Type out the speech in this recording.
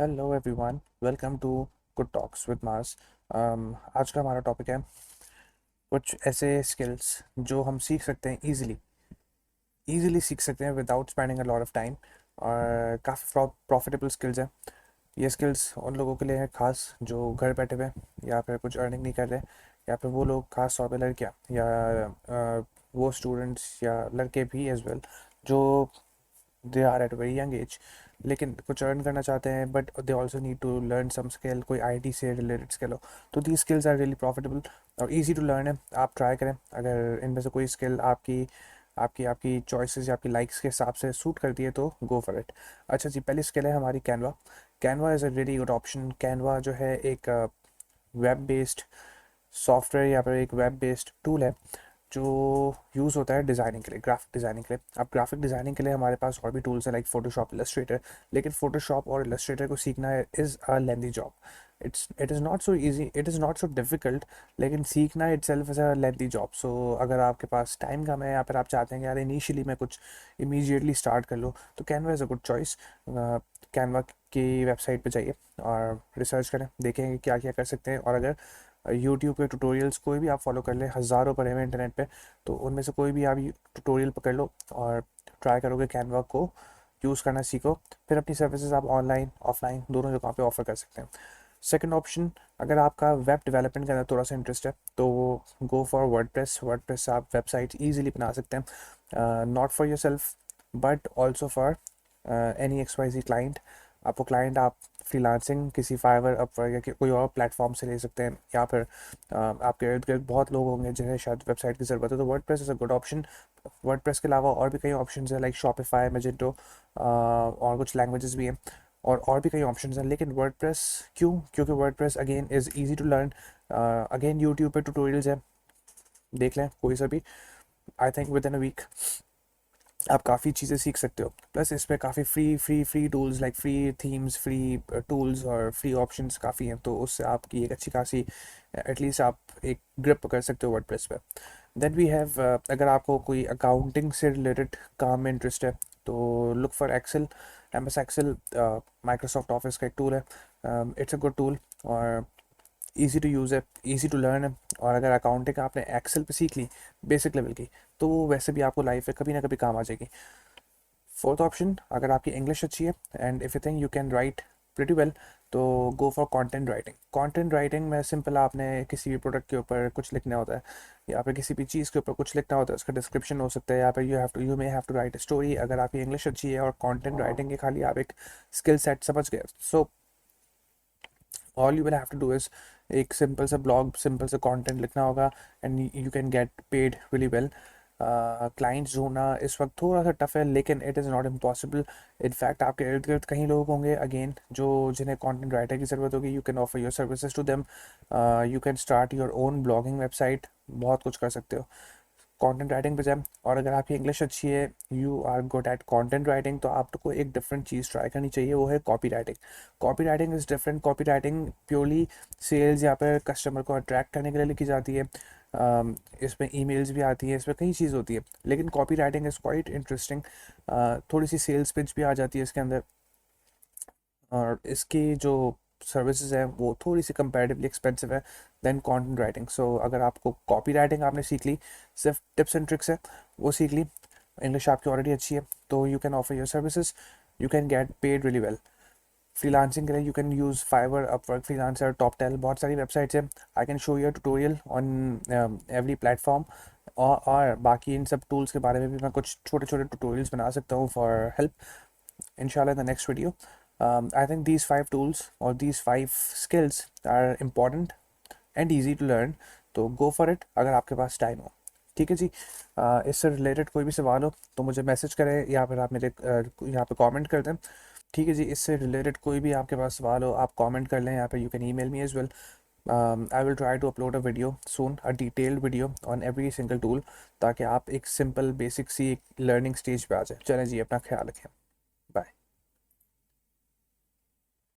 Hello everyone, welcome to good talks with Mars. आज का हमारा टॉपिक है कुछ ऐसे स्किल्स जो हम सीख सकते हैं इजीली सीख सकते हैं without spending a lot of time, और काफ़ी प्रॉफिटेबल स्किल्स हैं। ये स्किल्स उन लोगों के लिए हैं खास जो घर बैठे हुए हैं या फिर कुछ अर्निंग नहीं कर रहे, या फिर वो लोग खास तौर पे लड़कियाँ या वो स्टूडेंट्स या लड़के भी एज वेल जो they are at very young age लेकिन कुछ अर्न करना चाहते हैं, but they also need to learn some skill, कोई आईटी से रिलेटेड स्किल हो। तो the skills are really profitable और इजी टू लर्न है। आप ट्राई करें, अगर इनमें से कोई स्किल आपकी आपकी आपकी चॉइसेस या आपकी लाइक्स के हिसाब से सूट करती है तो गो फॉर इट। अच्छा जी, पहली स्किल है हमारी Canva. Canva is a very good option. Canva जो है एक वेब बेस्ड सॉफ्टवेयर या फिर एक वेब बेस्ड टूल है जो यूज़ होता है डिज़ाइनिंग के लिए, ग्राफिक डिज़ाइनिंग के लिए। अब ग्राफिक डिज़ाइनिंग के लिए हमारे पास और भी टूल्स हैं लाइक फोटोशॉप, इलस्ट्रेटर। लेकिन फोटोशॉप और इलस्ट्रेटर को सीखना is a lengthy job. It is not so easy, it is not so difficult, लेकिन सीखना itself is a lengthy job. So अगर आपके पास टाइम कम है या फिर आप चाहते हैं कि यार इनिशियली मैं कुछ इमीडिएटली स्टार्ट कर लूँ, तो Canva is a good choice. Canva की वेबसाइट पे जाइए और रिसर्च करें, देखें क्या क्या कर सकते हैं। और अगर यूट्यूब पे ट्यूटोरियल्स कोई भी आप फॉलो कर लें, हज़ारों पड़े हुए इंटरनेट पे, तो उनमें से कोई भी आप ट्यूटोरियल पकड़ लो और ट्राई करोगे कैनवा को यूज़ करना सीखो। फिर अपनी सर्विसेज आप ऑनलाइन ऑफलाइन दोनों जगह पे ऑफर कर सकते हैं। सेकंड ऑप्शन, अगर आपका वेब डेवलपमेंट के अंदर थोड़ा सा इंटरेस्ट है तो गो फॉर वर्डप्रेस। वर्डप्रेस से आप वेबसाइट ईजिली बना सकते हैं, not for yourself but also for any X Y Z client. आपको क्लाइंट आप फ्रीलांसिंग किसी फाइवर अपवर या कोई और प्लेटफॉर्म से ले सकते हैं, या फिर आपके इर्द गिर्द बहुत लोग होंगे जिन्हें शायद वेबसाइट की ज़रूरत है, तो WordPress is a good option. WordPress के अलावा और भी कई ऑप्शंस हैं लाइक शॉपिफाई, मैजेंटो, और कुछ लैंग्वेजेस भी हैं, और भी कई ऑप्शंस हैं। लेकिन वर्डप्रेस क्यों? क्योंकि WordPress again is easy to learn. Again YouTube पे ट्यूटोरियल्स हैं, देख लें कोई सा भी। I think within a week आप काफ़ी चीज़ें सीख सकते हो। प्लस इसमें काफ़ी free tools like free themes, free tools और फ्री ऑप्शंस काफ़ी हैं, तो उससे आपकी एक अच्छी खासी एटलीस्ट आप एक ग्रिप कर सकते हो वर्डप्रेस पे। देन वी हैव, अगर आपको कोई अकाउंटिंग से रिलेटेड काम में इंटरेस्ट है तो look for Excel. MS Excel Microsoft Office का एक टूल है। इट्स अ गुड टूल और ईजी टू यूज़ है, ईजी टू लर्न है। और अगर अकाउंटिंग आपने एक्सेल पे सीख ली बेसिक लेवल की, तो वो वैसे भी आपको लाइफ में कभी ना कभी काम आ जाएगी। फोर्थ ऑप्शन, अगर आपकी इंग्लिश अच्छी है and if you think you can write pretty well, तो go for content writing. Content writing में सिंपल आपने किसी भी प्रोडक्ट के ऊपर कुछ लिखना होता है या फिर किसी भी चीज़ के ऊपर कुछ लिखना होता है, उसका डिस्क्रिप्शन हो सकता है, या फिर you may have to write a story. अगर आपकी इंग्लिश अच्छी है और कंटेंट राइटिंग के खाली आप एक स्किल सेट समझ गए, so all you will have to do is एक सिंपल सा ब्लॉग, सिंपल सा कंटेंट लिखना होगा and you can get paid really well. Clients ढूंढना इस वक्त थोड़ा सा टफ है, लेकिन it is not impossible. In fact आपके इर्द गिर्द कहीं लोग होंगे अगेन जो जिन्हें कंटेंट राइटर की ज़रूरत होगी। You can offer your services to them, you can start your own blogging website, बहुत कुछ कर सकते हो कंटेंट राइटिंग पे जाएं। और अगर आपकी इंग्लिश अच्छी है, you are good at content writing, तो आपको एक डिफरेंट चीज़ ट्राई करनी चाहिए, वो है copy writing. Copy writing is different. Copy writing purely sales या फिर कस्टमर को अट्रैक्ट करने के लिए लिखी जाती है। इसमें ईमेल्स भी आती है, इसमें कई चीज़ होती है, लेकिन copy writing is quite interesting. थोड़ी सी सेल्स पिच भी आ जाती है इसके अंदर, और इसकी जो सर्विसेज हैं वो थोड़ी सी कंपैरेटिवली एक्सपेंसिव है देन कंटेंट राइटिंग। सो अगर आपको कॉपी राइटिंग आपने सीख ली, सिर्फ टिप्स एंड ट्रिक्स है वो सीख ली, इंग्लिश आपकी ऑलरेडी अच्छी है, तो you can offer your services, you can get paid really well. Freelancing के लिए you can use Fiverr, Upwork, Freelancer, Toptal, बहुत सारी वेबसाइट्स हैं। I can show your tutorial on every platform. और बाकी इन सब टूल्स के बारे में भी मैं कुछ छोटे छोटे ट्यूटोरियल्स बना सकता हूँ for help inshallah in the next video. I think these 5 tools or these 5 skills are important and easy to learn, तो गो फॉर इट अगर आपके पास टाइम हो। ठीक है जी। इससे रिलेटेड कोई भी सवाल हो तो मुझे मैसेज करें या फिर आप मेरे यहाँ पे कमेंट कर दें। ठीक है जी, इससे रिलेटेड कोई भी आपके पास सवाल हो आप कमेंट कर लें, या फिर you can email me as well. I will try to upload a video soon, a detailed video on every single tool, ताकि आप एक सिंपल बेसिक सी एक लर्निंग स्टेज पे आ जाए। चलें जी, अपना ख्याल रखें।